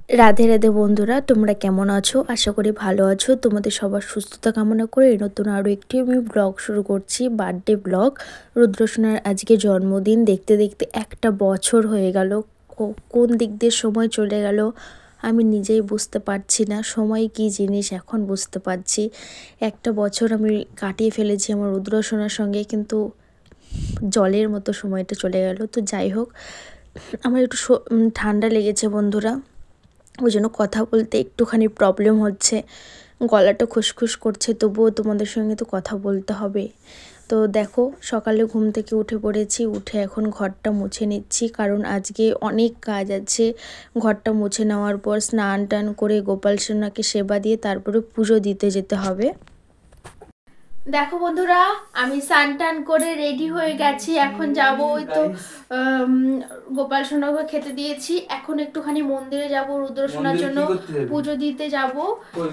রাধে রাধে বন্ধুরা, তোমরা কেমন আছো? আশা করি ভালো আছো। তোমাদের সবার সুস্থতা কামনা করে নতুন আরও একটি আমি ব্লগ শুরু করছি, বার্থডে ব্লগ। রুদ্রসোনার আজকে জন্মদিন। দেখতে দেখতে একটা বছর হয়ে গেল। কোন দিক দিয়ে সময় চলে গেল আমি নিজেই বুঝতে পারছি না। সময় কি জিনিস এখন বুঝতে পারছি। একটা বছর আমি কাটিয়ে ফেলেছি আমার রুদ্রসোনার সঙ্গে, কিন্তু জলের মতো সময়টা চলে গেল। তো যাই হোক, আমার একটু ঠান্ডা লেগেছে বন্ধুরা, ওই জন্য কথা বলতে একটুখানি প্রবলেম হচ্ছে, গলাটা খুসখুস করছে। তবুও তোমাদের সঙ্গে তো কথা বলতে হবে। তো দেখো, সকালে ঘুম থেকে উঠে পড়েছি, উঠে এখন ঘরটা মুছে নিচ্ছি, কারণ আজকে অনেক কাজ আছে। ঘরটা মুছে নেওয়ার পর স্নান টান করে গোপাল সোনাকে সেবা দিয়ে তারপরে পুজো দিতে যেতে হবে। দেখো বন্ধুরা, আমি স্নান টান করে রেডি হয়ে গেছি। এখন যাব, ওই তো গোপাল সোনাকে খেতে দিয়েছি। এখন একটুখানি মন্দিরে যাব, রুদ্রসোনার জন্য পুজো দিতে যাব।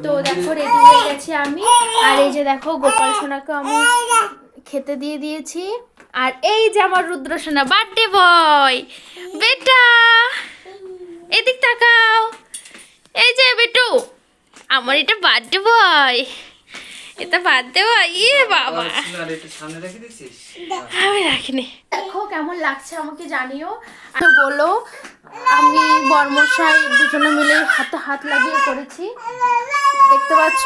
তো দেখো, রেডি হয়ে গেছি আমি। আর এই যে দেখো, গোপাল সোনাকে আমি খেতে দিয়ে দিয়েছি। আর এই যে আমার রুদ্রসোনা, বার্থডে বয় বেটা, এদিক তাকাও। এই যে বেটু, আমার এটা বার্থডে বয়, এটা বাদ দেওয়া। ইয়ে বাবা, আমি রাখিনি। দেখো কেমন লাগছে আমাকে জানিও, আর বলো। আমি বর্মশাই দুজনে মিলে হাতে হাত লাগিয়ে করেছি, দেখতে পাচ্ছ।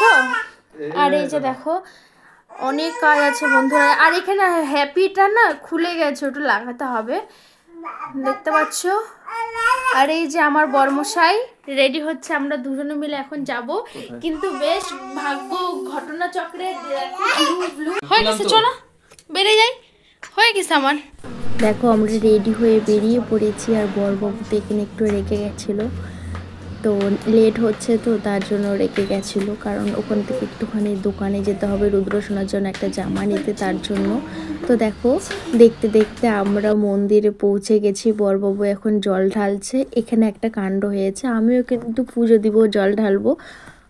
আর এই যে দেখো, অনেক কাজ আছে বন্ধুরা। আর এখানে হ্যাপিটা না খুলে গেছে, ওটা লাগাতে হবে, দেখতে পাচ্ছ। আর এই যে আমার বর্মশাই রেডি হচ্ছে, আমরা দুজনে মিলে এখন যাব। কিন্তু বেশ ভাগ্য ঘটনা চক্রে হয়ে গেছে। চলো বেরিয়ে যাই, হয়ে গেছে আমার। দেখো, আমরা রেডি হয়ে বেরিয়ে পড়েছি। আর বরবাবু তো এখানে একটু রেখে গেছিলো, তো লেট হচ্ছে, তো তার জন্য রেখে গেছিলো, কারণ ওখান থেকে একটুখানি দোকানে যেতে হবে রুদ্রসোনার জন্য একটা জামা নিতে, তার জন্য। তো দেখো, দেখতে দেখতে আমরা মন্দিরে পৌঁছে গেছি। বরবাবু এখন জল ঢালছে। এখানে একটা কাণ্ড হয়েছে, আমিও কিন্তু পুজো দিব, জল ঢালবো।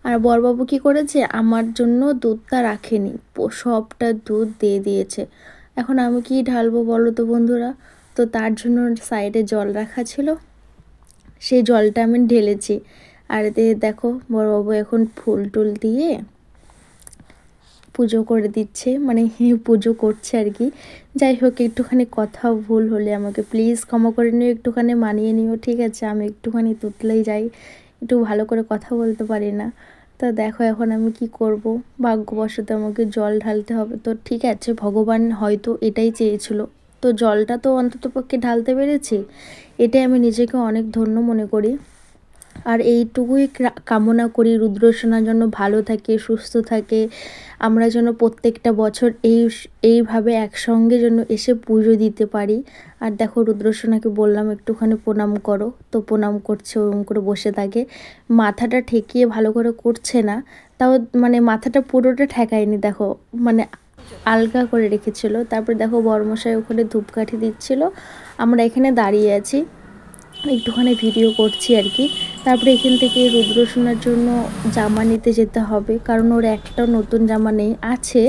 আর বরবাবু কি করেছে, আমার জন্য দুধটা রাখেনি, সবটা দুধ দিয়ে দিয়েছে। এখন আমি কি ঢালবো বলো তো বন্ধুরা? তো তার জন্য সাইডে জল রাখা ছিল, সেই জলটা আমি ঢেলেছি। আর দেখো, বড়বাবু এখন ফুল টুল দিয়ে পুজো করে দিচ্ছে, মানে পুজো করছে আর কি। যাই হোক, একটুখানি কথা ভুল হলে আমাকে প্লিজ ক্ষমা করে নিও, একটুখানি মানিয়ে নিও, ঠিক আছে? আমি একটুখানি তুতলেই যাই, একটু ভালো করে কথা বলতে পারি না। তো দেখো, এখন আমি কি করব, ভাগ্যবশত আমাকে জল ঢালতে হবে। তো ঠিক আছে, ভগবান হয়তো এটাই চেয়েছিল, তো জলটা তো অন্ততপক্ষে ঢালতে পেরেছি, এটাই আমি নিজেকে অনেক ধন্য মনে করি। আর এইটুকুই কামনা করি, রুদ্রসোনার জন্য ভালো থাকে, সুস্থ থাকে। আমরা যেন প্রত্যেকটা বছর এইভাবে একসঙ্গে যেন এসে পুজো দিতে পারি। আর দেখো, রুদ্রসোনাকে বললাম একটুখানি প্রণাম করো, তো প্রণাম করছে, ওরকম করে বসে থাকে। মাথাটা ঠেকিয়ে ভালো করে করছে না, তাও মানে মাথাটা পুরোটা ঠেকায়নি, দেখো মানে আলগা করে রেখেছিল। তারপর দেখো, বর্মশাই ওখানে ধূপকাঠি দিচ্ছিল, আমরা এখানে দাঁড়িয়ে আছি, একটুখানি ভিডিও করছি আর কি। তারপরে এখান থেকে রুদ্রসোনার জন্য জামা নিতে যেতে হবে, কারণ ওর একটা নতুন জামা নেই, আছে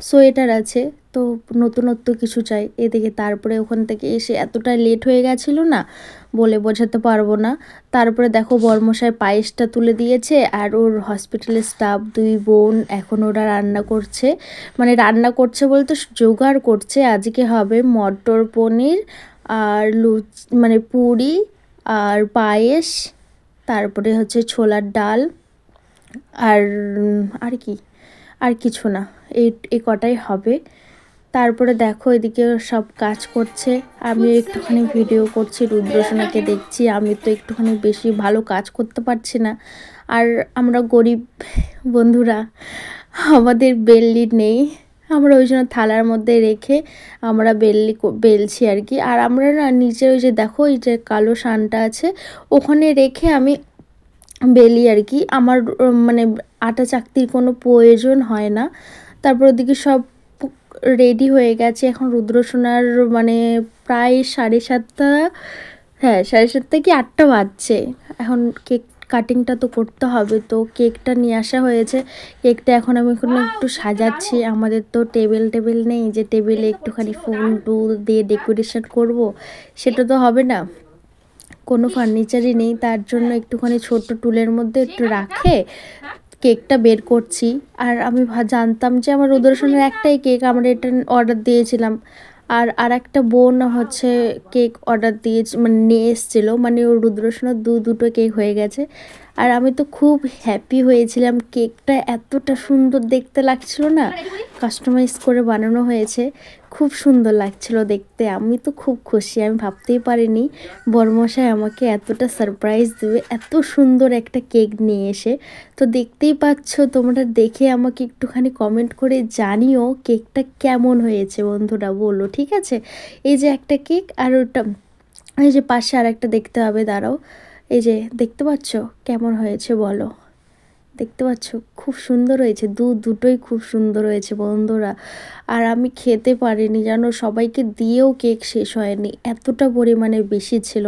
সোয়েটার আছে, তো নতুনত্ব কিছু চাই এদিকে। তারপরে ওখান থেকে এসে এতটা লেট হয়ে গেছিলো না, বলে বোঝাতে পারবো না। তারপরে দেখো, বর্মশাই পায়েসটা তুলে দিয়েছে, আর ওর হসপিটালের স্টাফ দুই বোন এখন ওরা রান্না করছে, মানে রান্না করছে বলতে জোগাড় করছে। আজকে হবে মটর পনির আর মানে পুরি আর পায়েস, তারপরে হচ্ছে ছোলার ডাল, আর আর কি, আর কিছু না, এই কটাই হবে। তারপরে দেখো, এদিকে সব কাজ করছে, আমি একটুখানি ভিডিও করছি, রুদ্রসোনাকে দেখছি। আমি তো একটুখানি বেশি ভালো কাজ করতে পারছি না, আর আমরা গরিব বন্ধুরা, আমাদের বেল্লি নেই, আমরা ওই জন্য থালার মধ্যে রেখে আমরা বেলছি আর কি। আর আমরা না নিচে ওই যে দেখো, এই যে কালো সানটা আছে, ওখানে রেখে আমি বেলি আর কি। আমার মানে আটা চাকতির কোনো প্রয়োজন হয় না। তারপর ওদিকে সব রেডি হয়ে গেছে। এখন রুদ্রসোনার মানে প্রায় 7:30, হ্যাঁ 7:30 কি 8টা বাজছে। এখন কেক কাটিংটা তো করতে হবে, তো কেকটা নিয়ে আসা হয়েছে। কেকটা এখন আমি একটু সাজাচ্ছি। আমাদের তো টেবিল নেই যে টেবিলে একটুখানি ফুল টুল দিয়ে ডেকোরেশন করব, সেটা তো হবে না। কোনো ফার্নিচারই নেই, তার জন্য একটুখানি ছোট্ট টুলের মধ্যে একটু রাখে কেকটা বের করছি। আর আমি জানতাম যে আমার রুদ্রসনের একটাই কেক, আমরা এটা অর্ডার দিয়েছিলাম। আর একটা বোন হচ্ছে কেক অর্ডার দিয়েছে, মানে নিয়ে এসেছিলো, মানে ওর রুদ্রসনের দুটো কেক হয়ে গেছে। আর আমি তো খুব হ্যাপি হয়েছিলাম, কেকটা এতটা সুন্দর দেখতে লাগছিল না, কাস্টমাইজ করে বানানো হয়েছে, খুব সুন্দর লাগছিল দেখতে। আমি তো খুব খুশি, আমি ভাবতেই পারিনি বড়মশাই আমাকে এতটা সারপ্রাইজ দেবে এত সুন্দর একটা কেক নিয়ে এসে। তো দেখতেই পাচ্ছ তোমরা, দেখে আমাকে একটুখানি কমেন্ট করে জানিও কেকটা কেমন হয়েছে বন্ধুরা, বলো ঠিক আছে। এই যে একটা কেক, আর ওটা এই যে পাশে আর একটা দেখতে হবে, দাঁড়াও, এই যে দেখতে পাচ্ছ কেমন হয়েছে বলো, দেখতে পাচ্ছ খুব সুন্দর হয়েছে, দুটোই খুব সুন্দর হয়েছে বন্ধুরা। আর আমি খেতে পারিনি জানো, সবাইকে দিয়েও কেক শেষ হয়নি, এতটা পরিমাণে বেশি ছিল।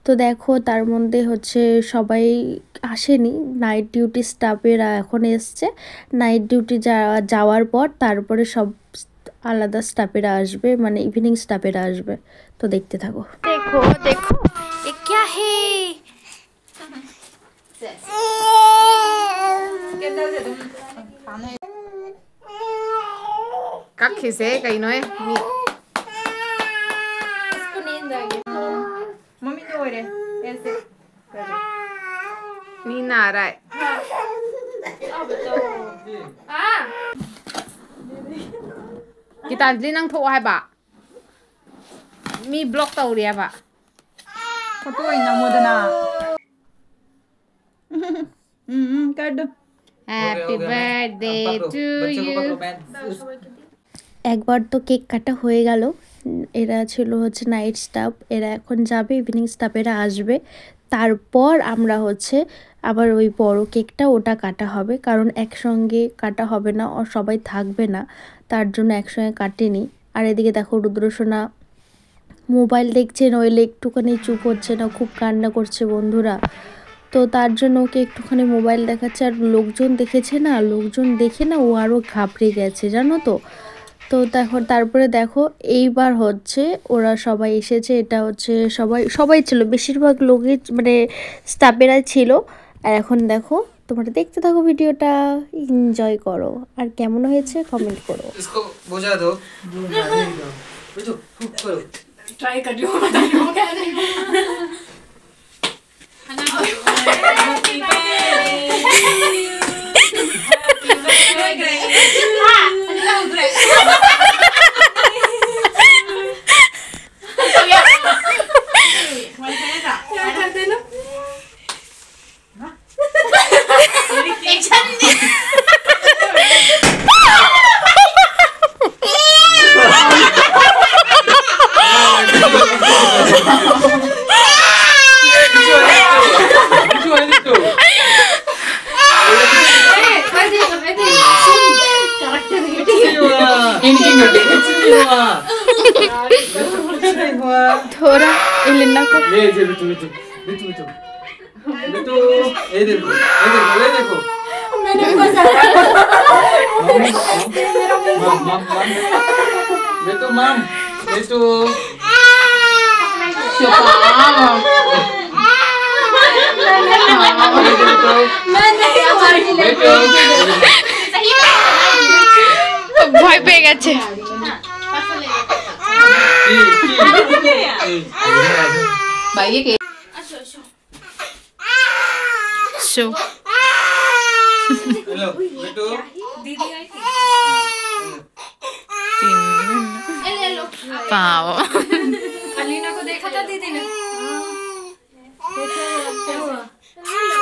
তো দেখো তার মধ্যে হচ্ছে সবাই আসেনি, নাইট ডিউটি স্টাফেরা এখন এসছে, নাইট ডিউটি যাওয়ার পর তারপরে সব আলাদা স্টাফেরা আসবে, মানে ইভিনিং স্টাফেরা আসবে। তো দেখতে থাকো। দেখো দেখো এ क्या है कखे से कहीं नो है इसको नींद आ गई, मम्मी क्या हो रहा है ऐसे नींद आ रहा है 기다리 nang thua hai ba mi block tàu đi ba photo ही ना मोदना कर दो हैप्पी बर्थडे टू यू একবার তো কেক কাটা হয়ে গেল। এরা ছিল হচ্ছে নাইট স্টাফ, এরা এখন যাবে, ইভিনিং স্টাফেরা আসবে, তারপর আমরা হচ্ছে আবার ওই বড় কেকটা ওটা কাটা হবে, কারণ একসঙ্গে কাটা হবে না, আর সবাই থাকবে না, তার জন্য একসঙ্গে কাটেনি। আর এদিকে দেখো রুদ্রসোনা মোবাইল দেখছে, নইলে একটুখানি চুপ হচ্ছে না, খুব কান্না করছে বন্ধুরা। তো তার জন্য ওকে একটুখানি মোবাইল দেখাচ্ছে, আর লোকজন দেখেছে না, লোকজন দেখে না ও আরও ঘাবড়ে গেছে জানো তো। তো দেখো তারপরে দেখো এইবার হচ্ছে ওরা সবাই এসেছে, এটা হচ্ছে সবাই ছিল, বেশিরভাগ লোকই মানে স্টাফেরা ছিল। আর এখন দেখো তোমরা দেখতে থাকো ভিডিওটা, এনজয় করো, আর কেমন হয়েছে কমেন্ট করো। इसको बुझा दो बुझो फूक करो ट्राई कर रही हूँ पता नहीं वो क्या थोड़ा इलेना को ले जे बिटू बिटू बिटू बिटू बिटू ये देखो ये देखो मैंने भी बस मम बिटू मम बिटू मैं नहीं हमारी ভয় পেয়ে গেছে। भाई ये के शो हेलो बिटू दीदी आई थी ले लो पाओ अलीना को देखा था दीदी ने क्या हुआ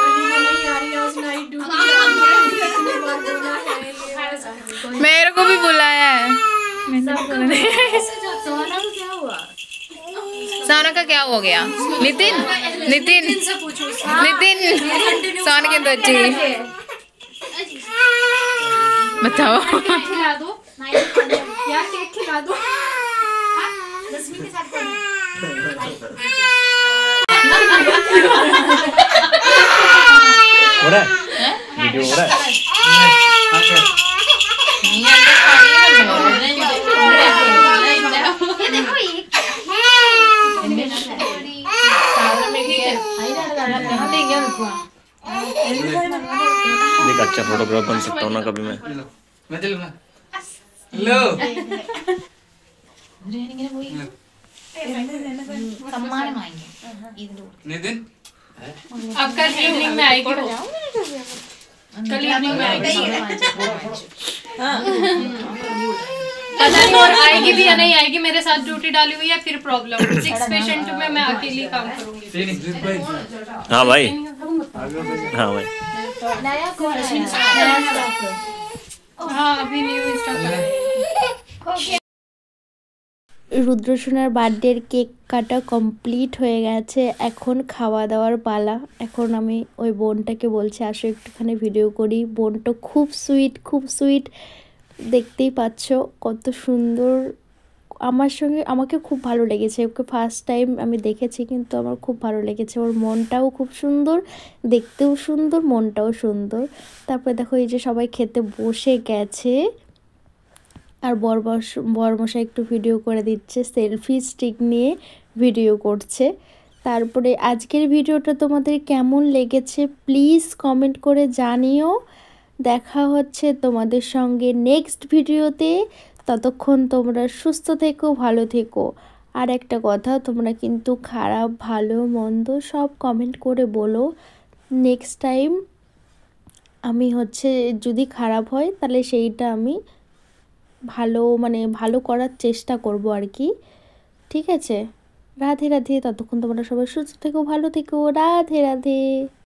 अलीना नहीं आ रही आज नाइट ड्यूटी मेरे को भी बुलाया है, सोना को क्या हुआ सोना का क्या हो गया? नितिन नितिन से पूछो नितिन सोना के तो अच्छी बताओ। खिला दो यार केक खिला दो रश्मि के साथ हो रहा है वीडियो हो रहा है अच्छा ये देखो ये देख अच्छा फोटोग्राफ बन सकता हूँ ना कभी मैं। लो मैं चलूँ ना लो സമ്മാനമായെങ്കിൽ नितिन अब कल इवनिंग में आएगी वो। कल इवनिंग में आएगी। पता नहीं और आएगी भी या नहीं आएगी, मेरे साथ ड्यूटी डाली हुई है फिर प्रॉब्लम। 6 पेशेंट में मैं अकेली काम करूंगी। नहीं भाई हाँ भाई, हाँ भाई। हाँ अभी न्यू स्टॉक। রুদ্রসোনার বার্থডের কেক কাটা কমপ্লিট হয়ে গেছে, এখন খাওয়া দাওয়ার পালা। এখন আমি ওই বোনটাকে বলছি আসো একটুখানি ভিডিও করি। বোনটা খুব সুইট, খুব সুইট, দেখতেই পাচ্ছ কত সুন্দর। আমাকে খুব ভালো লেগেছে, ওকে ফার্স্ট টাইম আমি দেখেছি কিন্তু আমার খুব ভালো লেগেছে। ওর মনটাও খুব সুন্দর, দেখতেও সুন্দর, মনটাও সুন্দর। তারপরে দেখো এই যে সবাই খেতে বসে গেছে, আর বরমশাই একটু ভিডিও করে দিচ্ছে, সেলফি স্টিক নিয়ে ভিডিও করছে। তারপরে আজকের ভিডিওটা তোমাদের কেমন লেগেছে প্লিজ কমেন্ট করে জানিও। দেখা হচ্ছে তোমাদের সঙ্গে নেক্সট ভিডিওতে। ততক্ষণ তোমরা সুস্থ থেকো, ভালো থেকো। আর একটা কথা, তোমরা কিন্তু খারাপ ভালো মন্দ সব কমেন্ট করে বলো। নেক্সট টাইম আমি যদি খারাপ হয় তাহলে সেইটা আমি ভালো করার চেষ্টা করব আর কি। ঠিক আছে, রাধে রাধে। ততক্ষণ তোমরা সবাই সুস্থ থেকো, ভালো থেকো। রাধে রাধে।